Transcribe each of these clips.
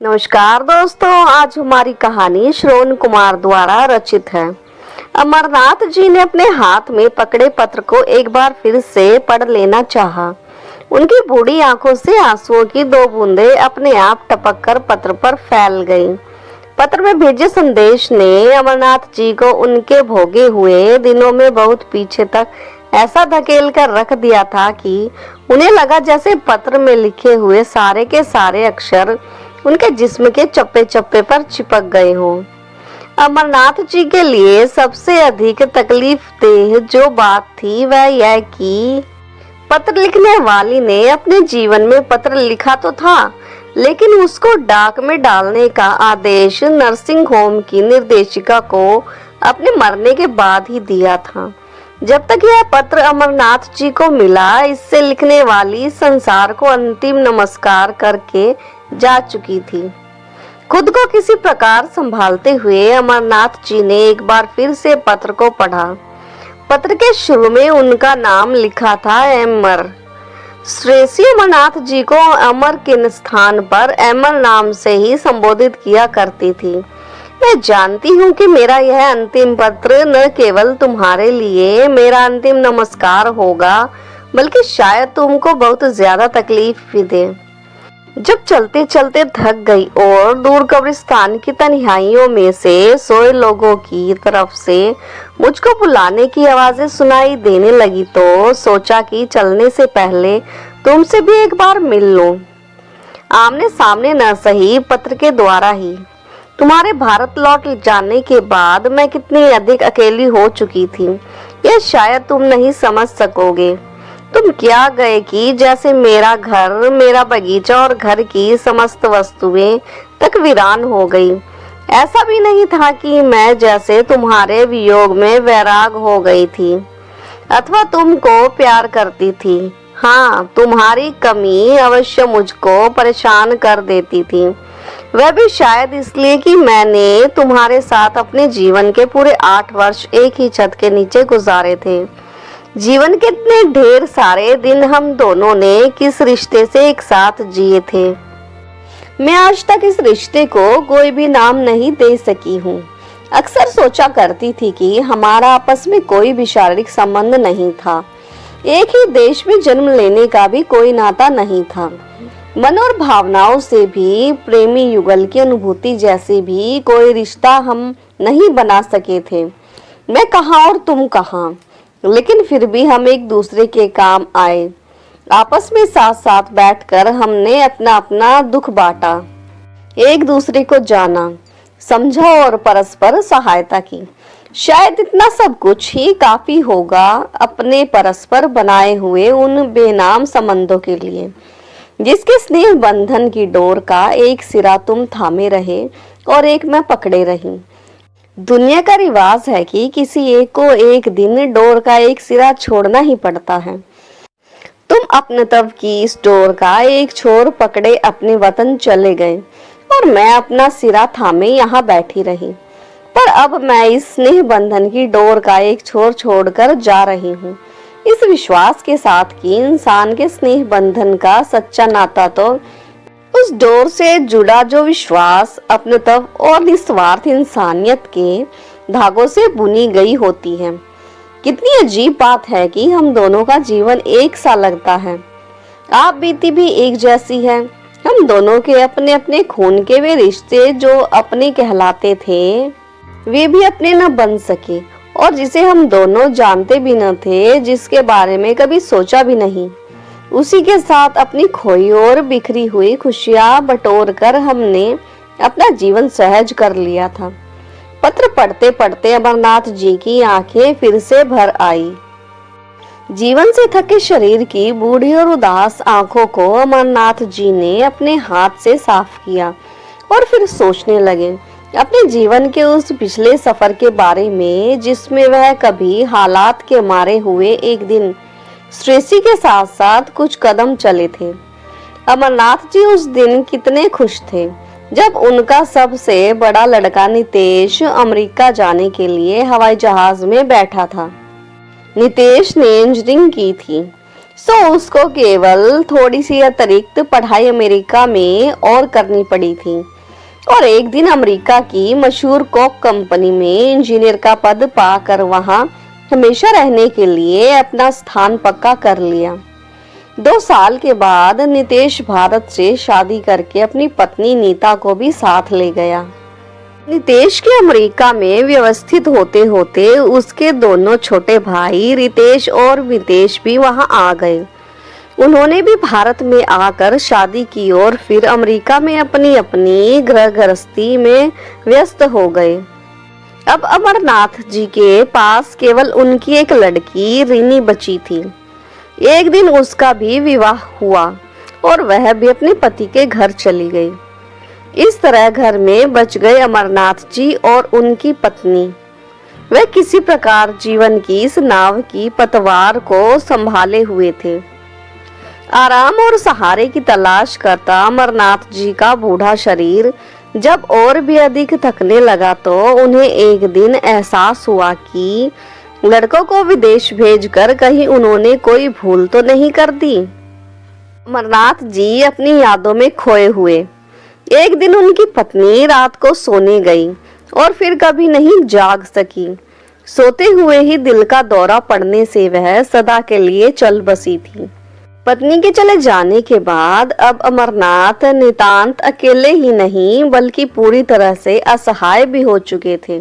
नमस्कार दोस्तों, आज हमारी कहानी श्रवण कुमार द्वारा रचित है। अमरनाथ जी ने अपने हाथ में पकड़े पत्र को एक बार फिर से पढ़ लेना चाहा। उनकी बूढ़ी आंखों से आंसुओं की दो बूंदें अपने आप टपककर पत्र पर फैल गईं। पत्र में भेजे संदेश ने अमरनाथ जी को उनके भोगे हुए दिनों में बहुत पीछे तक ऐसा धकेल कर रख दिया था कि उन्हें लगा जैसे पत्र में लिखे हुए सारे के सारे अक्षर उनके जिस्म के चप्पे चप्पे पर चिपक गए हों। अमरनाथ जी के लिए सबसे अधिक तकलीफ देह जो बात थी वह यह कि पत्र लिखने वाली ने अपने जीवन में पत्र लिखा तो था, लेकिन उसको डाक में डालने का आदेश नर्सिंग होम की निर्देशिका को अपने मरने के बाद ही दिया था। जब तक यह पत्र अमरनाथ जी को मिला, इससे लिखने वाली संसार को अंतिम नमस्कार करके जा चुकी थी। खुद को किसी प्रकार संभालते हुए अमरनाथ जी ने एक बार फिर से पत्र को पढ़ा। पत्र के शुरू में उनका नाम लिखा था अमर। श्रेयसी अमरनाथ जी को अमर के स्थान पर अमर नाम से ही संबोधित किया करती थी। मैं जानती हूँ कि मेरा यह अंतिम पत्र न केवल तुम्हारे लिए मेरा अंतिम नमस्कार होगा, बल्कि शायद तुमको बहुत ज्यादा तकलीफ भी दे। जब चलते चलते थक गई और दूर कब्रिस्तान की तन्हाइयों में से सोए लोगों की तरफ से मुझको बुलाने की आवाजें सुनाई देने लगी, तो सोचा कि चलने से पहले तुमसे भी एक बार मिल लूं। आमने सामने न सही, पत्र के द्वारा ही। तुम्हारे भारत लौट जाने के बाद मैं कितनी अधिक अकेली हो चुकी थी, यह शायद तुम नहीं समझ सकोगे। तुम क्या गए कि जैसे मेरा घर, मेरा बगीचा और घर की समस्त वस्तुएं तक वीरान हो गई। ऐसा भी नहीं था कि मैं जैसे तुम्हारे वियोग में वैराग हो गई थी अथवा तुमको प्यार करती थी। हाँ, तुम्हारी कमी अवश्य मुझको परेशान कर देती थी, वह भी शायद इसलिए कि मैंने तुम्हारे साथ अपने जीवन के पूरे 8 वर्ष एक ही छत के नीचे गुजारे थे। जीवन के इतने ढेर सारे दिन हम दोनों ने किस रिश्ते से एक साथ जिए थे। मैं आज तक इस रिश्ते को कोई भी नाम नहीं दे सकी हूँ। अक्सर सोचा करती थी कि हमारा आपस में कोई भी शारीरिक संबंध नहीं था, एक ही देश में जन्म लेने का भी कोई नाता नहीं था। मन और भावनाओं से भी प्रेमी युगल की अनुभूति जैसे भी कोई रिश्ता हम नहीं बना सके थे। मैं कहाँ और तुम कहाँ, लेकिन फिर भी हम एक दूसरे के काम आए। आपस में साथ साथ बैठकर हमने अपना अपना दुख बांटा, एक दूसरे को जाना, समझा और परस्पर सहायता की। शायद इतना सब कुछ ही काफी होगा अपने परस्पर बनाए हुए उन बेनाम संबंधों के लिए, जिसके स्नेह बंधन की डोर का एक सिरा तुम थामे रहे और एक मैं पकड़े रही। दुनिया का रिवाज है कि किसी एक को एक दिन डोर का एक सिरा छोड़ना ही पड़ता है। तुम अपने तब की इस डोर का एक छोर पकड़े अपने वतन चले गए और मैं अपना सिरा थामे यहाँ बैठी रही। पर अब मैं इस स्नेह बंधन की डोर का एक छोर छोड़कर जा रही हूँ, इस विश्वास के साथ कि इंसान के स्नेह बंधन का सच्चा नाता तो उस डोर से जुड़ा जो विश्वास, अपनत्व और निस्वार्थ इंसानियत के धागों से बुनी गई होती है। कितनी अजीब बात है कि हम दोनों का जीवन एक सा लगता है, आप बीती भी एक जैसी है। हम दोनों के अपने अपने खून के वे रिश्ते जो अपने कहलाते थे, वे भी अपने न बन सके, और जिसे हम दोनों जानते भी न थे, जिसके बारे में कभी सोचा भी नहीं, उसी के साथ अपनी खोई और बिखरी हुई खुशियां बटोर कर हमने अपना जीवन सहज कर लिया था। पत्र पढ़ते पढ़ते अमरनाथ जी की आंखें फिर से भर आई। जीवन से थके शरीर की बूढ़ी और उदास आंखों को अमरनाथ जी ने अपने हाथ से साफ किया और फिर सोचने लगे अपने जीवन के उस पिछले सफर के बारे में, जिसमें वह कभी हालात के मारे हुए एक दिन श्रेयसी के साथ साथ कुछ कदम चले थे। अमरनाथ जी उस दिन कितने खुश थे जब उनका सबसे बड़ा लड़का नितेश अमेरिका जाने के लिए हवाई जहाज में बैठा था। नितेश ने इंजीनियरिंग की थी। सो उसको केवल थोड़ी सी अतिरिक्त पढ़ाई अमेरिका में और करनी पड़ी थी और एक दिन अमेरिका की मशहूर कोक कंपनी में इंजीनियर का पद पाकर वहां हमेशा रहने के लिए अपना स्थान पक्का कर लिया। 2 साल के बाद नितेश भारत से शादी करके अपनी पत्नी नीता को भी साथ ले गया। नितेश के अमेरिका में व्यवस्थित होते होते उसके दोनों छोटे भाई रितेश और मितेश भी वहां आ गए। उन्होंने भी भारत में आकर शादी की और फिर अमेरिका में अपनी अपनी गृह गृहस्थी में व्यस्त हो गए। अब अमरनाथ जी के पास केवल उनकी एक लड़की रिनी बची थी। एक दिन उसका भी विवाह हुआ और वह भी अपने पति के घर चली गई। इस तरह घर में बच गए अमरनाथ जी और उनकी पत्नी। वे किसी प्रकार जीवन की इस नाव की पतवार को संभाले हुए थे। आराम और सहारे की तलाश करता अमरनाथ जी का बूढ़ा शरीर जब और भी अधिक थकने लगा तो उन्हें एक दिन एहसास हुआ कि लड़कों को विदेश भेजकर कहीं उन्होंने कोई भूल तो नहीं कर दी। अमरनाथ जी अपनी यादों में खोए हुए। एक दिन उनकी पत्नी रात को सोने गई और फिर कभी नहीं जाग सकी। सोते हुए ही दिल का दौरा पड़ने से वह सदा के लिए चल बसी थी। पत्नी के चले जाने के बाद अब अमरनाथ नितांत अकेले ही नहीं बल्कि पूरी तरह से असहाय भी हो चुके थे।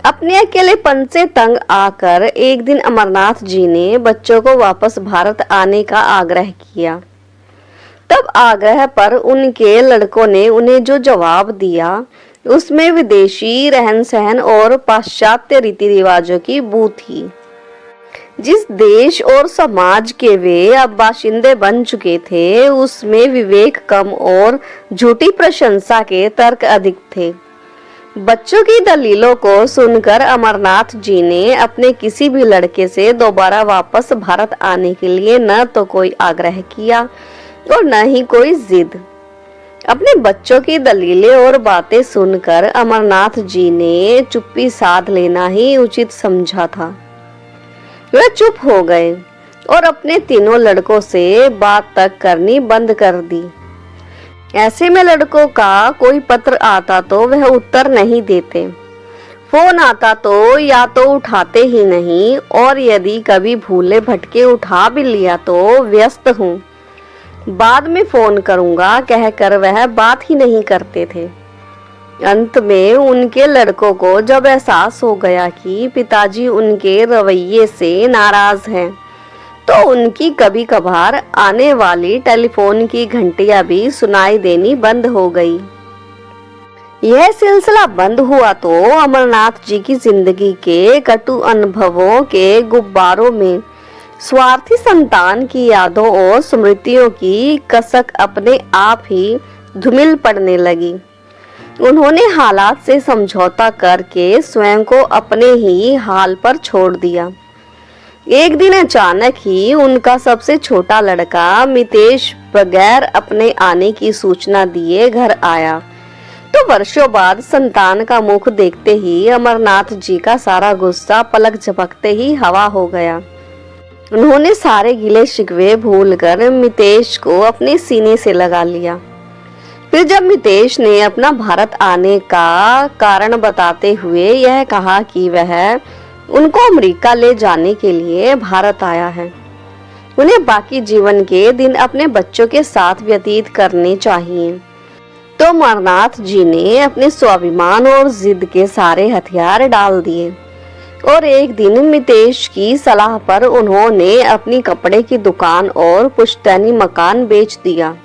अपने अकेलेपन से तंग आकर एक दिन अमरनाथ जी ने बच्चों को वापस भारत आने का आग्रह किया। तब आग्रह पर उनके लड़कों ने उन्हें जो जवाब दिया उसमें विदेशी रहन सहन और पाश्चात्य रीति रिवाजों की बू थी। जिस देश और समाज के वे अब बाशिंदे बन चुके थे उसमें विवेक कम और झूठी प्रशंसा के तर्क अधिक थे। बच्चों की दलीलों को सुनकर अमरनाथ जी ने अपने किसी भी लड़के से दोबारा वापस भारत आने के लिए न तो कोई आग्रह किया और न ही कोई जिद। अपने बच्चों की दलीलें और बातें सुनकर अमरनाथ जी ने चुप्पी साध लेना ही उचित समझा था। वे चुप हो गए और अपने तीनों लड़कों से बात तक करनी बंद कर दी। ऐसे में लड़कों का कोई पत्र आता तो वह उत्तर नहीं देते, फोन आता तो या तो उठाते ही नहीं और यदि कभी भूले भटके उठा भी लिया तो व्यस्त हूँ, बाद में फोन करूँगा कहकर वह बात ही नहीं करते थे। अंत में उनके लड़कों को जब एहसास हो गया कि पिताजी उनके रवैये से नाराज हैं, तो उनकी कभी कभार आने वाली टेलीफोन की घंटियां भी सुनाई देनी बंद हो गई। यह सिलसिला बंद हुआ तो अमरनाथ जी की जिंदगी के कटु अनुभवों के गुब्बारों में स्वार्थी संतान की यादों और स्मृतियों की कसक अपने आप ही धुमिल पड़ने लगी। उन्होंने हालात से समझौता करके स्वयं को अपने ही हाल पर छोड़ दिया। एक दिन अचानक ही उनका सबसे छोटा लड़का मितेश बगैर अपने आने की सूचना दिए घर आया तो वर्षों बाद संतान का मुख देखते ही अमरनाथ जी का सारा गुस्सा पलक झपकते ही हवा हो गया। उन्होंने सारे गिले शिकवे भूलकर मितेश को अपने सीने से लगा लिया। फिर जब मितेश ने अपना भारत आने का कारण बताते हुए यह कहा कि वह उनको अमेरिका ले जाने के लिए भारत आया है, उन्हें बाकी जीवन के दिन अपने बच्चों के साथ व्यतीत करने चाहिए, तो अमरनाथ जी ने अपने स्वाभिमान और जिद के सारे हथियार डाल दिए और एक दिन मितेश की सलाह पर उन्होंने अपनी कपड़े की दुकान और पुश्तैनी मकान बेच दिया।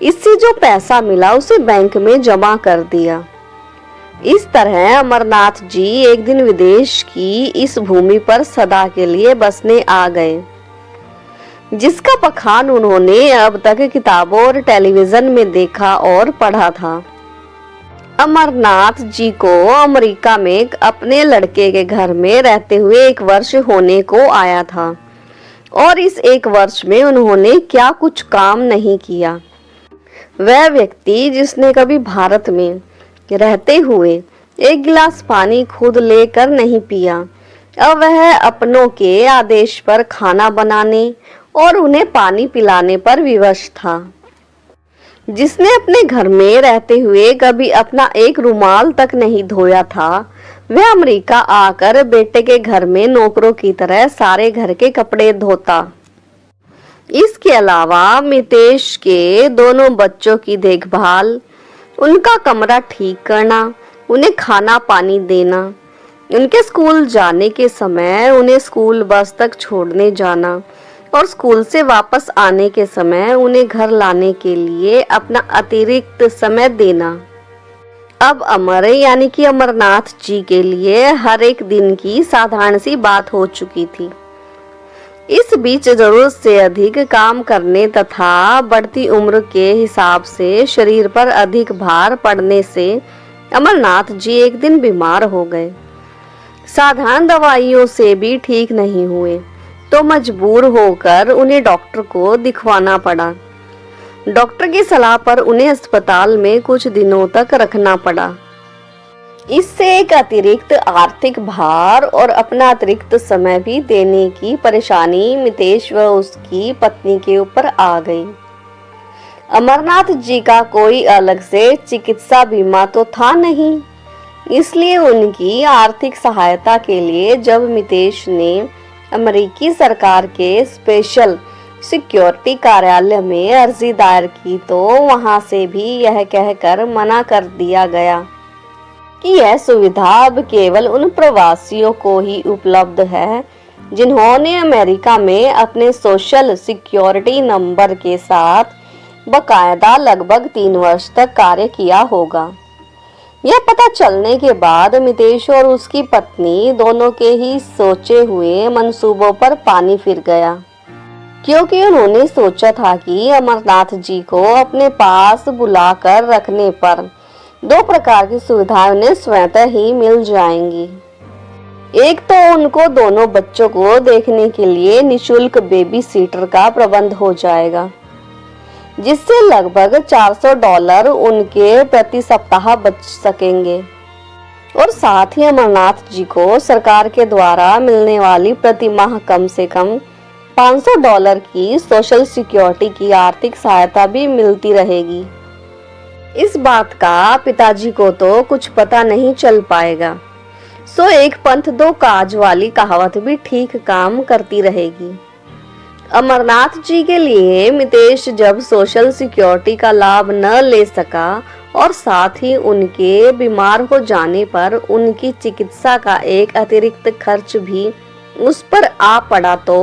इससे जो पैसा मिला उसे बैंक में जमा कर दिया। इस तरह अमरनाथ जी एक दिन विदेश की इस भूमि पर सदा के लिए बसने आ गए, जिसका बखान उन्होंने अब तक किताबों और टेलीविजन में देखा और पढ़ा था। अमरनाथ जी को अमेरिका में अपने लड़के के घर में रहते हुए 1 वर्ष होने को आया था और इस 1 वर्ष में उन्होंने क्या कुछ काम नहीं किया। वह व्यक्ति जिसने कभी भारत में रहते हुए 1 गिलास पानी खुद लेकर नहीं पिया, अब वह अपनों के आदेश पर खाना बनाने और उन्हें पानी पिलाने पर विवश था। जिसने अपने घर में रहते हुए कभी अपना एक रुमाल तक नहीं धोया था, वह अमेरिका आकर बेटे के घर में नौकरों की तरह सारे घर के कपड़े धोता। इसके अलावा मितेश के दोनों बच्चों की देखभाल, उनका कमरा ठीक करना, उन्हें खाना पानी देना, उनके स्कूल जाने के समय उन्हें स्कूल बस तक छोड़ने जाना और स्कूल से वापस आने के समय उन्हें घर लाने के लिए अपना अतिरिक्त समय देना, अब अमर यानी कि अमरनाथ जी के लिए हर एक दिन की साधारण सी बात हो चुकी थी। इस बीच जरूरत से अधिक काम करने तथा बढ़ती उम्र के हिसाब से शरीर पर अधिक भार पड़ने से अमरनाथ जी एक दिन बीमार हो गए। साधारण दवाइयों से भी ठीक नहीं हुए तो मजबूर होकर उन्हें डॉक्टर को दिखवाना पड़ा। डॉक्टर की सलाह पर उन्हें अस्पताल में कुछ दिनों तक रखना पड़ा। इससे एक अतिरिक्त आर्थिक भार और अपना अतिरिक्त समय भी देने की परेशानी मितेश व उसकी पत्नी के ऊपर आ गई। अमरनाथ जी का कोई अलग से चिकित्सा बीमा तो था नहीं, इसलिए उनकी आर्थिक सहायता के लिए जब मितेश ने अमेरिकी सरकार के स्पेशल सिक्योरिटी कार्यालय में अर्जी दायर की तो वहां से भी यह कहकर मना कर दिया गया कि यह सुविधा अब केवल उन प्रवासियों को ही उपलब्ध है जिन्होंने अमेरिका में अपने सोशल सिक्योरिटी नंबर के साथ बकायदा लगभग 3 वर्ष तक कार्य किया होगा। यह पता चलने के बाद मितेश और उसकी पत्नी दोनों के ही सोचे हुए मंसूबों पर पानी फिर गया, क्योंकि उन्होंने सोचा था कि अमरनाथ जी को अपने पास बुलाकर रखने पर 2 प्रकार की सुविधाएं उन्हें स्वतः ही मिल जाएंगी। एक तो उनको दोनों बच्चों को देखने के लिए निशुल्क बेबी सीटर का प्रबंध हो जाएगा, जिससे लगभग $400 उनके प्रति सप्ताह बच सकेंगे और साथ ही अमरनाथ जी को सरकार के द्वारा मिलने वाली प्रति माह कम से कम $500 की सोशल सिक्योरिटी की आर्थिक सहायता भी मिलती रहेगी। इस बात का पिताजी को तो कुछ पता नहीं चल पाएगा, सो एक पंथ 2 काज वाली कहावत भी ठीक काम करती रहेगी। अमरनाथ जी के लिए मितेश जब सोशल सिक्योरिटी का लाभ न ले सका और साथ ही उनके बीमार हो जाने पर उनकी चिकित्सा का एक अतिरिक्त खर्च भी उस पर आ पड़ा तो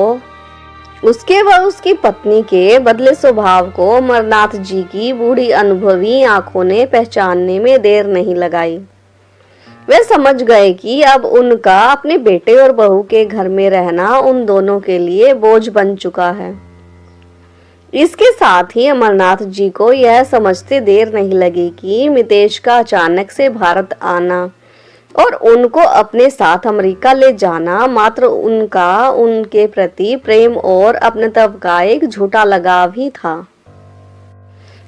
उसके व उसकी पत्नी के बदले स्वभाव को अमरनाथ जी की बूढ़ी अनुभवी आंखों ने पहचानने में देर नहीं लगाई। वे समझ गए कि अब उनका अपने बेटे और बहू के घर में रहना उन दोनों के लिए बोझ बन चुका है। इसके साथ ही अमरनाथ जी को यह समझते देर नहीं लगी कि मितेश का अचानक से भारत आना और उनको अपने साथ अमेरिका ले जाना मात्र उनका उनके प्रति प्रेम और अपनत्व का एक झूठा लगाव ही था।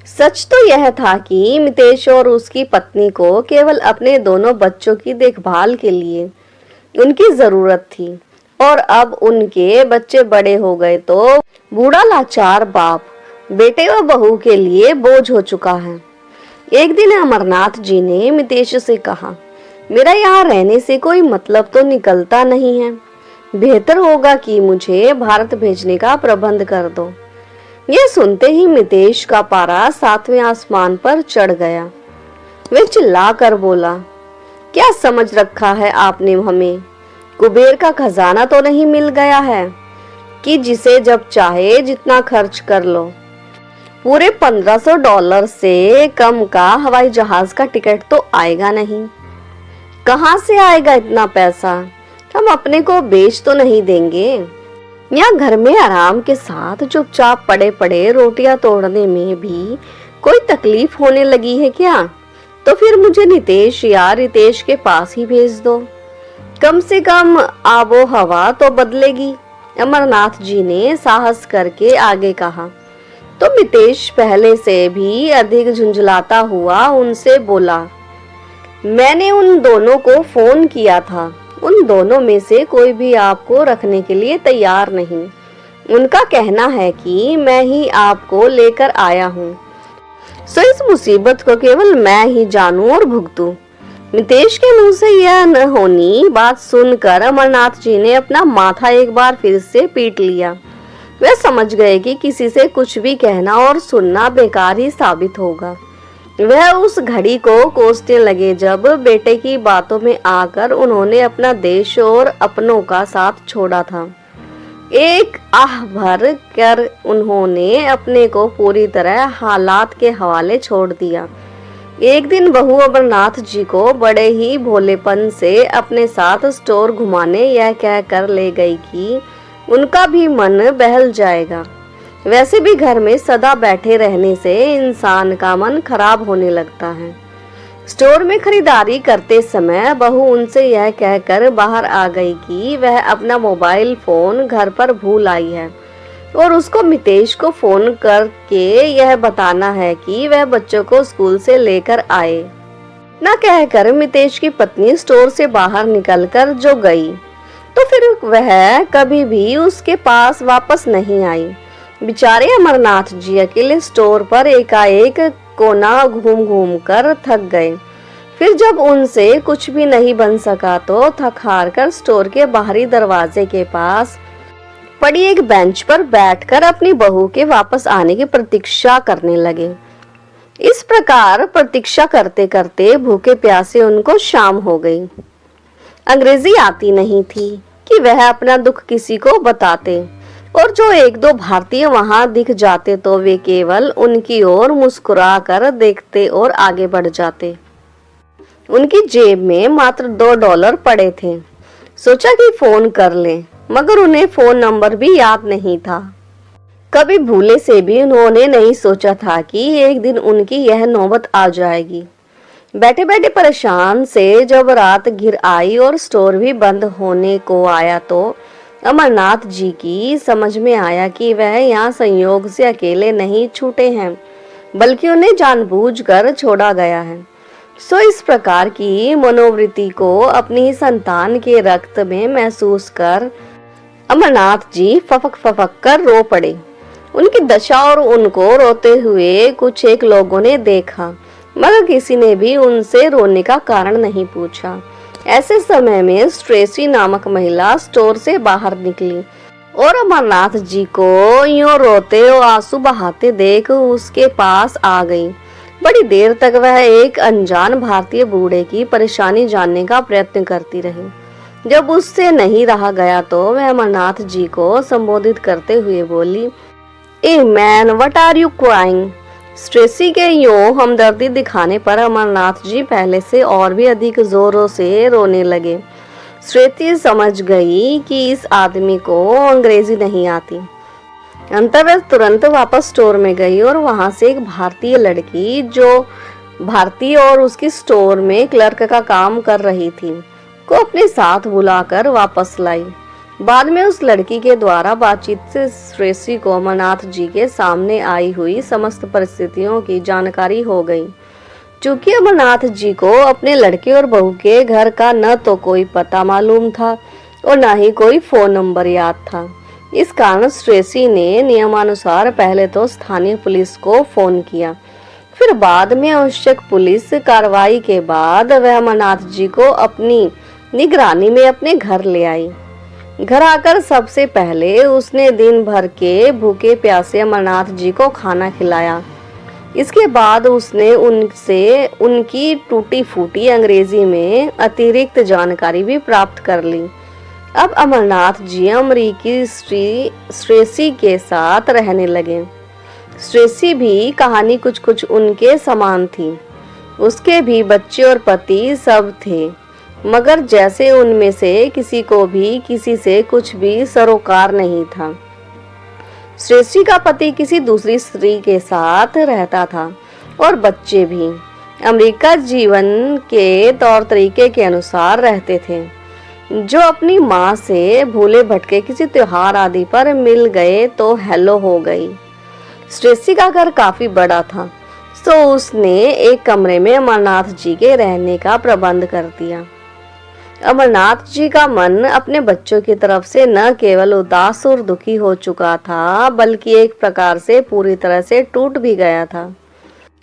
सच तो यह था कि मितेश और उसकी पत्नी को केवल अपने दोनों बच्चों की देखभाल के लिए उनकी जरूरत थी और अब उनके बच्चे बड़े हो गए तो बूढ़ा लाचार बाप बेटे व बहू के लिए बोझ हो चुका है। एक दिन अमरनाथ जी ने मितेश से कहा, मेरा यहाँ रहने से कोई मतलब तो निकलता नहीं है, बेहतर होगा कि मुझे भारत भेजने का प्रबंध कर दो। यह सुनते ही मितेश का पारा 7वें आसमान पर चढ़ गया। वे चिल्ला कर बोला, क्या समझ रखा है आपने हमें? कुबेर का खजाना तो नहीं मिल गया है कि जिसे जब चाहे जितना खर्च कर लो। पूरे $1500 से कम का हवाई जहाज का टिकट तो आएगा नहीं। कहाँ से आएगा इतना पैसा? हम अपने को बेच तो नहीं देंगे। यहाँ घर में आराम के साथ चुपचाप पड़े पड़े रोटियां तोड़ने में भी कोई तकलीफ होने लगी है क्या? तो फिर मुझे नितेश या रितेश के पास ही भेज दो, कम से कम आबो हवा तो बदलेगी। अमरनाथ जी ने साहस करके आगे कहा तो मितेश पहले से भी अधिक झुंझलाता हुआ उनसे बोला, मैंने उन दोनों को फोन किया था, उन दोनों में से कोई भी आपको रखने के लिए तैयार नहीं। उनका कहना है कि मैं ही आपको लेकर आया हूँ, सो इस मुसीबत को केवल मैं ही जानूं और भुगतूं। मितेश के मुंह से यह अनहोनी बात सुनकर अमरनाथ जी ने अपना माथा एक बार फिर से पीट लिया। वे समझ गए कि किसी से कुछ भी कहना और सुनना बेकार ही साबित होगा। वह उस घड़ी को कोसने लगे जब बेटे की बातों में आकर उन्होंने अपना देश और अपनों का साथ छोड़ा था। एक आह भर कर उन्होंने अपने को पूरी तरह हालात के हवाले छोड़ दिया। एक दिन बहू अमरनाथ जी को बड़े ही भोलेपन से अपने साथ स्टोर घुमाने यह कहकर ले गई कि उनका भी मन बहल जाएगा। वैसे भी घर में सदा बैठे रहने से इंसान का मन खराब होने लगता है। स्टोर में खरीदारी करते समय बहू उनसे यह कहकर बाहर आ गई कि वह अपना मोबाइल फोन घर पर भूल आई है और उसको मितेश को फोन करके यह बताना है कि वह बच्चों को स्कूल से लेकर आए। न कहकर मितेश की पत्नी स्टोर से बाहर निकलकर जो गई तो फिर वह कभी भी उसके पास वापस नहीं आई। बेचारे अमरनाथ जी अकेले स्टोर पर एकाएक कोना घूम घूम कर थक गए। फिर जब उनसे कुछ भी नहीं बन सका तो थक हार कर स्टोर के बाहरी दरवाजे के पास पड़ी एक बेंच पर बैठकर अपनी बहू के वापस आने की प्रतीक्षा करने लगे। इस प्रकार प्रतीक्षा करते करते भूखे प्यासे उनको शाम हो गई। अंग्रेजी आती नहीं थी कि वह अपना दुख किसी को बताते, और जो एक दो भारतीय वहां दिख जाते तो वे केवल उनकी ओर मुस्कुरा कर देखते और आगे बढ़ जाते। उनकी जेब में मात्र $2 पड़े थे। सोचा कि फोन कर लें, मगर उन्हें फोन नंबर भी याद नहीं था। कभी भूले से भी उन्होंने नहीं सोचा था कि एक दिन उनकी यह नौबत आ जाएगी। बैठे बैठे परेशान से जब रात घिर आई और स्टोर भी बंद होने को आया तो अमरनाथ जी की समझ में आया कि वह यहाँ संयोग से अकेले नहीं छूटे हैं, बल्कि उन्हें जानबूझकर छोड़ा गया है। सो इस प्रकार की मनोवृत्ति को अपनी संतान के रक्त में महसूस कर अमरनाथ जी फपक कर रो पड़े। उनकी दशा और उनको रोते हुए कुछ एक लोगों ने देखा, मगर किसी ने भी उनसे रोने का कारण नहीं पूछा। ऐसे समय में स्ट्रेसी नामक महिला स्टोर से बाहर निकली और अमरनाथ जी को यूं रोते और आंसू बहाते देख उसके पास आ गई। बड़ी देर तक वह एक अनजान भारतीय बूढ़े की परेशानी जानने का प्रयत्न करती रही। जब उससे नहीं रहा गया तो वह अमरनाथ जी को संबोधित करते हुए बोली, ए man, what are you crying? स्ट्रेसी के यूं हमदर्दी दिखाने पर अमरनाथ जी पहले से और भी अधिक जोरों से रोने लगे। स्ट्रेसी समझ गई कि इस आदमी को अंग्रेजी नहीं आती। अंतर वह तुरंत वापस स्टोर में गई और वहां से एक भारतीय लड़की जो भारतीय और उसकी स्टोर में क्लर्क का काम कर रही थी को अपने साथ बुलाकर वापस लाई। बाद में उस लड़की के द्वारा बातचीत से स्ट्रेसी को अमरनाथ जी के सामने आई हुई समस्त परिस्थितियों की जानकारी हो गई। चूंकि अमरनाथ जी को अपने लड़के और बहू के घर का न तो कोई पता मालूम था और न ही कोई फोन नंबर याद था, इस कारण स्ट्रेसी ने नियमानुसार पहले तो स्थानीय पुलिस को फोन किया। फिर बाद में आवश्यक पुलिस कार्रवाई के बाद वह अमरनाथ जी को अपनी निगरानी में अपने घर ले आई। घर आकर सबसे पहले उसने दिन भर के भूखे प्यासे अमरनाथ जी को खाना खिलाया। इसके बाद उसने उनसे उनकी टूटी फूटी अंग्रेजी में अतिरिक्त जानकारी भी प्राप्त कर ली। अब अमरनाथ जी अमरीकी स्ट्रेसी के साथ रहने लगे। स्ट्रेसी भी कहानी कुछ कुछ उनके समान थी। उसके भी बच्चे और पति सब थे, मगर जैसे उनमें से किसी को भी किसी से कुछ भी सरोकार नहीं था। स्ट्रेसी का पति किसी दूसरी स्त्री के साथ रहता था और बच्चे भी अमेरिका जीवन के तौर तरीके के अनुसार रहते थे, जो अपनी माँ से भूले भटके किसी त्योहार आदि पर मिल गए तो हेलो हो गई। स्ट्रेसी का घर काफी बड़ा था, तो उसने एक कमरे में अमरनाथ जी के रहने का प्रबंध कर दिया। अमरनाथ जी का मन अपने बच्चों की तरफ से न केवल उदास और दुखी हो चुका था, बल्कि एक प्रकार से पूरी तरह से टूट भी गया था।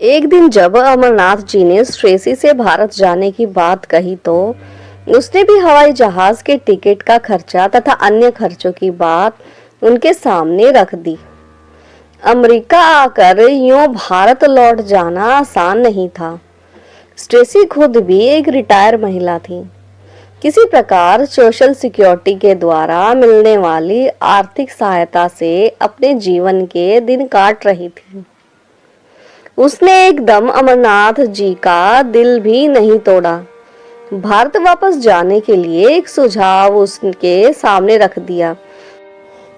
एक दिन जब अमरनाथ जी ने ट्रेसी से भारत जाने की बात कही तो उसने भी हवाई जहाज के टिकट का खर्चा तथा अन्य खर्चों की बात उनके सामने रख दी। अमेरिका आकर यूं भारत लौट जाना आसान नहीं था। ट्रेसी खुद भी एक रिटायर महिला थी। किसी प्रकार सोशल सिक्योरिटी के द्वारा मिलने वाली आर्थिक सहायता से अपने जीवन के दिन काट रही थी। उसने एकदम अमरनाथ जी का दिल भी नहीं तोड़ा। भारत वापस जाने के लिए एक सुझाव उसके सामने रख दिया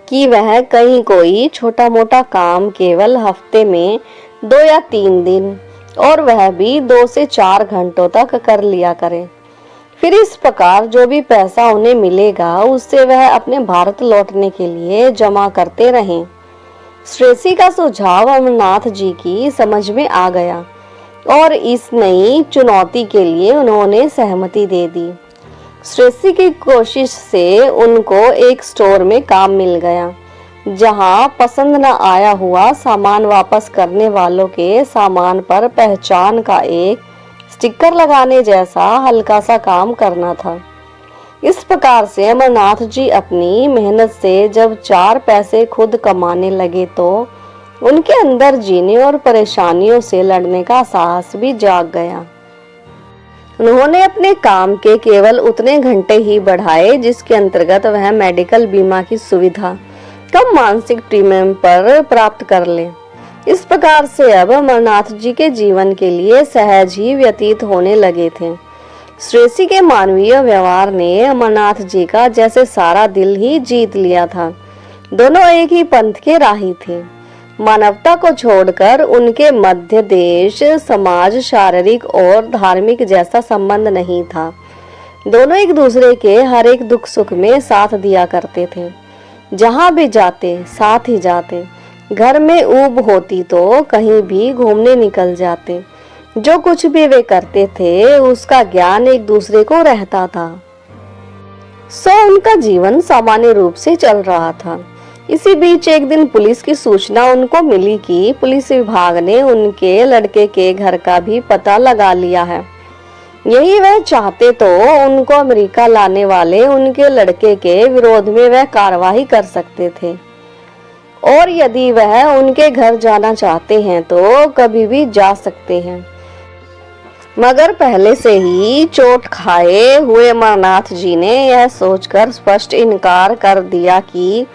कि वह कहीं कोई छोटा मोटा काम केवल हफ्ते में 2 या 3 दिन और वह भी 2 से 4 घंटों तक कर लिया करे। फिर इस प्रकार जो भी पैसा उन्हें मिलेगा उससे वह अपने भारत लौटने के लिए जमा करते रहें। ट्रेसी का सुझाव अमरनाथ जी की समझ में आ गया और इस नई चुनौती के लिए उन्होंने सहमति दे दी। ट्रेसी की कोशिश से उनको एक स्टोर में काम मिल गया, जहां पसंद न आया हुआ सामान वापस करने वालों के सामान पर पहचान का एक स्टिकर लगाने जैसा हल्का सा काम करना था। इस प्रकार से अमरनाथ जी अपनी मेहनत से जब 4 पैसे खुद कमाने लगे तो उनके अंदर जीने और परेशानियों से लड़ने का साहस भी जाग गया। उन्होंने अपने काम के केवल उतने घंटे ही बढ़ाए जिसके अंतर्गत वह मेडिकल बीमा की सुविधा कम मानसिक प्रीमियम पर प्राप्त कर ले। इस प्रकार से अब अमरनाथ जी के जीवन के लिए सहज ही व्यतीत होने लगे थे। ट्रेसी के मानवीय व्यवहार ने अमरनाथ जी का जैसे सारा दिल ही जीत लिया था। दोनों एक ही पंथ के राही थे। मानवता को छोड़कर उनके मध्य देश, समाज, शारीरिक और धार्मिक जैसा संबंध नहीं था। दोनों एक दूसरे के हर एक दुख सुख में साथ दिया करते थे। जहां भी जाते साथ ही जाते। घर में ऊब होती तो कहीं भी घूमने निकल जाते। जो कुछ भी वे करते थे उसका ज्ञान एक दूसरे को रहता था। उनका जीवन सामान्य रूप से चल रहा था। इसी बीच एक दिन पुलिस की सूचना उनको मिली कि पुलिस विभाग ने उनके लड़के के घर का भी पता लगा लिया है। यही वह चाहते तो उनको अमेरिका लाने वाले उनके लड़के के विरोध में वह कार्रवाई कर सकते थे, और यदि वह उनके घर जाना चाहते हैं तो कभी भी जा सकते हैं। मगर पहले से ही चोट खाए हुए अमरनाथ जी ने यह सोचकर स्पष्ट इनकार कर दिया कि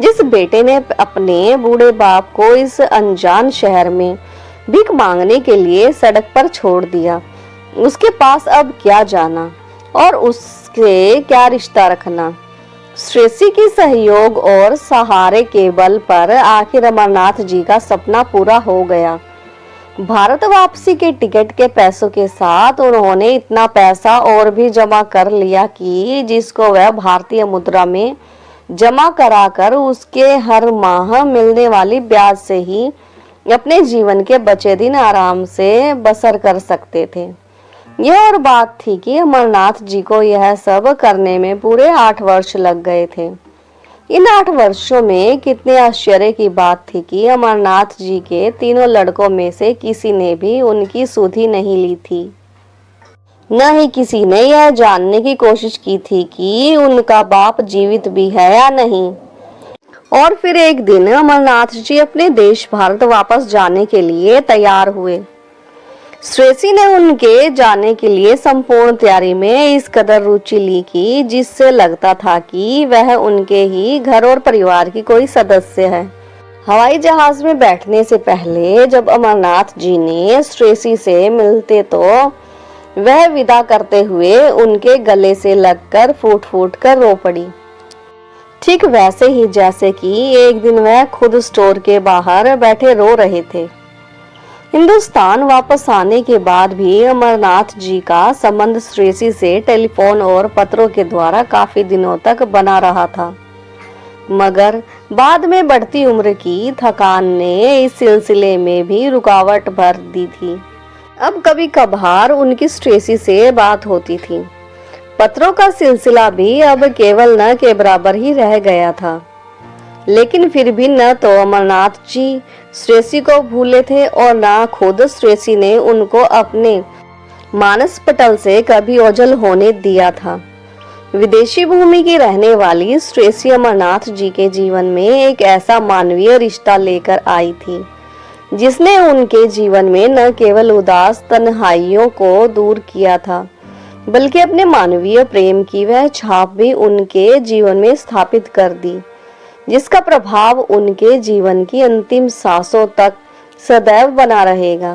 जिस बेटे ने अपने बूढ़े बाप को इस अनजान शहर में भीख मांगने के लिए सड़क पर छोड़ दिया, उसके पास अब क्या जाना और उससे क्या रिश्ता रखना। ट्रेसी की सहयोग और सहारे के बल पर आखिर अमरनाथ जी का सपना पूरा हो गया। भारत वापसी के टिकट के पैसों के साथ उन्होंने इतना पैसा और भी जमा कर लिया कि जिसको वह भारतीय मुद्रा में जमा कराकर उसके हर माह मिलने वाली ब्याज से ही अपने जीवन के बचे दिन आराम से बसर कर सकते थे। यह और बात थी कि अमरनाथ जी को यह सब करने में पूरे 8 वर्ष लग गए थे। इन 8 वर्षों में कितने आश्चर्य की बात थी कि अमरनाथ जी के तीनों लड़कों में से किसी ने भी उनकी सुधि नहीं ली थी। न ही किसी ने यह जानने की कोशिश की थी कि उनका बाप जीवित भी है या नहीं। और फिर एक दिन अमरनाथ जी अपने देश भारत वापस जाने के लिए तैयार हुए। ट्रेसी ने उनके जाने के लिए संपूर्ण तैयारी में इस कदर रुचि ली कि जिससे लगता था कि वह उनके ही घर और परिवार की कोई सदस्य है। हवाई जहाज में बैठने से पहले जब अमरनाथ जी ने ट्रेसी से मिलते तो वह विदा करते हुए उनके गले से लगकर फूट फूट कर रो पड़ी, ठीक वैसे ही जैसे कि एक दिन वह खुद स्टोर के बाहर बैठे रो रहे थे। हिंदुस्तान वापस आने के बाद भी अमरनाथ जी का संबंध ट्रेसी से टेलीफोन और पत्रों के द्वारा काफी दिनों तक बना रहा था, मगर बाद में बढ़ती उम्र की थकान ने इस सिलसिले में भी रुकावट भर दी थी। अब कभी कभार उनकी ट्रेसी से बात होती थी, पत्रों का सिलसिला भी अब केवल न के बराबर ही रह गया था। लेकिन फिर भी न तो अमरनाथ जी श्रेयसी को भूले थे और न खुद श्रेयसी ने उनको अपने मानस पटल से कभी ओझल होने दिया था। विदेशी भूमि की रहने वाली श्रेयसी अमरनाथ जी के जीवन में एक ऐसा मानवीय रिश्ता लेकर आई थी जिसने उनके जीवन में न केवल उदास तन्हाइयों को दूर किया था बल्कि अपने मानवीय प्रेम की वह छाप भी उनके जीवन में स्थापित कर दी जिसका प्रभाव उनके जीवन की अंतिम सांसों तक सदैव बना रहेगा।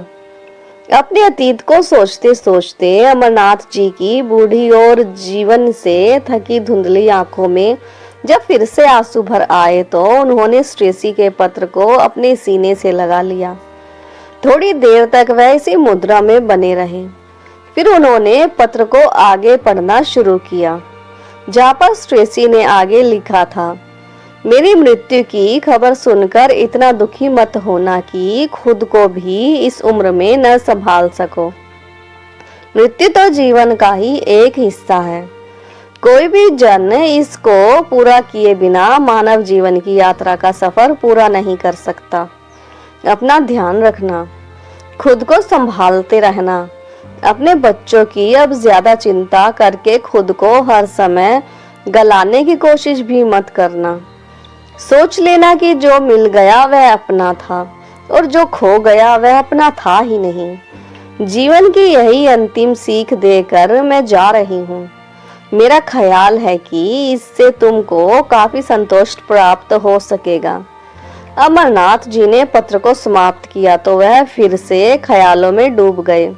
अपने अतीत को सोचते सोचते अमरनाथ जी की बूढ़ी और जीवन से थकी धुंधली आंखों में जब फिर से आंसू भर आए तो उन्होंने श्रेयसी के पत्र को अपने सीने से लगा लिया। थोड़ी देर तक वह इसी मुद्रा में बने रहे। फिर उन्होंने पत्र को आगे पढ़ना शुरू किया, जहाँ पर श्रेयसी ने आगे लिखा था, मेरी मृत्यु की खबर सुनकर इतना दुखी मत होना कि खुद को भी इस उम्र में न संभाल सको। मृत्यु तो जीवन का ही एक हिस्सा है। कोई भी जन इसको पूरा किए बिना मानव जीवन की यात्रा का सफर पूरा नहीं कर सकता। अपना ध्यान रखना, खुद को संभालते रहना, अपने बच्चों की अब ज्यादा चिंता करके खुद को हर समय गलाने की कोशिश भी मत करना। सोच लेना कि जो मिल गया वह अपना था और जो खो गया वह अपना था ही नहीं। जीवन की यही अंतिम सीख देकर मैं जा रही हूँ। मेरा ख्याल है कि इससे तुमको काफी संतोष प्राप्त हो सकेगा। अमरनाथ जी ने पत्र को समाप्त किया तो वह फिर से ख्यालों में डूब गए।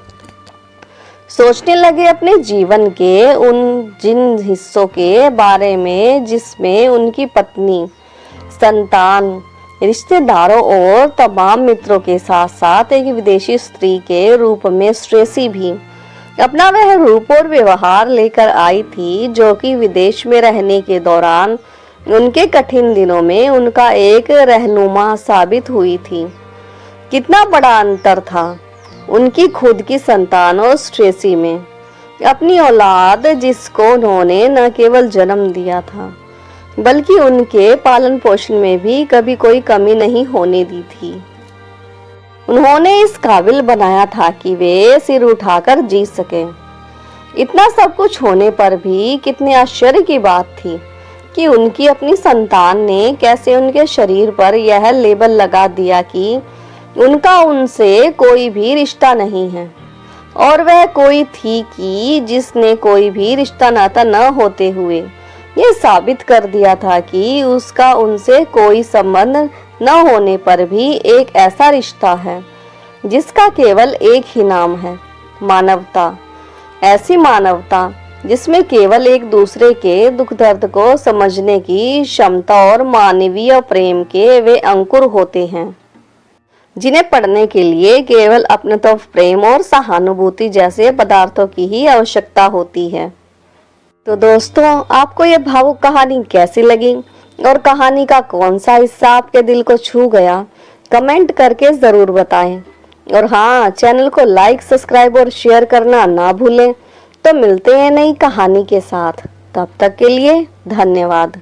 सोचने लगे अपने जीवन के उन जिन हिस्सों के बारे में जिसमें उनकी पत्नी, संतान, रिश्तेदारों और तमाम मित्रों के साथ साथ एक विदेशी स्त्री के रूप में श्रेयसी भी अपना वह रूप और व्यवहार लेकर आई थी जो कि विदेश में रहने के दौरान उनके कठिन दिनों में उनका एक रहनुमा साबित हुई थी। कितना बड़ा अंतर था उनकी खुद की संतान और श्रेयसी में। अपनी औलाद जिसको उन्होंने न केवल जन्म दिया था बल्कि उनके पालन पोषण में भी कभी कोई कमी नहीं होने दी थी। उन्होंने इस काबिल बनाया था कि वे सिर उठाकर जी सके। इतना सब कुछ होने पर भी कितने आश्चर्य की बात थी कि उनकी अपनी संतान ने कैसे उनके शरीर पर यह लेबल लगा दिया कि उनका उनसे कोई भी रिश्ता नहीं है और वह कोई थी कि जिसने कोई भी रिश्ता नाता न होते हुए ये साबित कर दिया था कि उसका उनसे कोई संबंध न होने पर भी एक ऐसा रिश्ता है जिसका केवल एक ही नाम है, मानवता। ऐसी मानवता जिसमें केवल एक दूसरे के दुख दर्द को समझने की क्षमता और मानवीय प्रेम के वे अंकुर होते हैं जिन्हें पढ़ने के लिए केवल अपनत्व, प्रेम और सहानुभूति जैसे पदार्थों की ही आवश्यकता होती है। तो दोस्तों, आपको यह भावुक कहानी कैसी लगी और कहानी का कौन सा हिस्सा आपके दिल को छू गया, कमेंट करके जरूर बताएं। और हाँ, चैनल को लाइक, सब्सक्राइब और शेयर करना ना भूलें। तो मिलते हैं नई कहानी के साथ। तब तक के लिए धन्यवाद।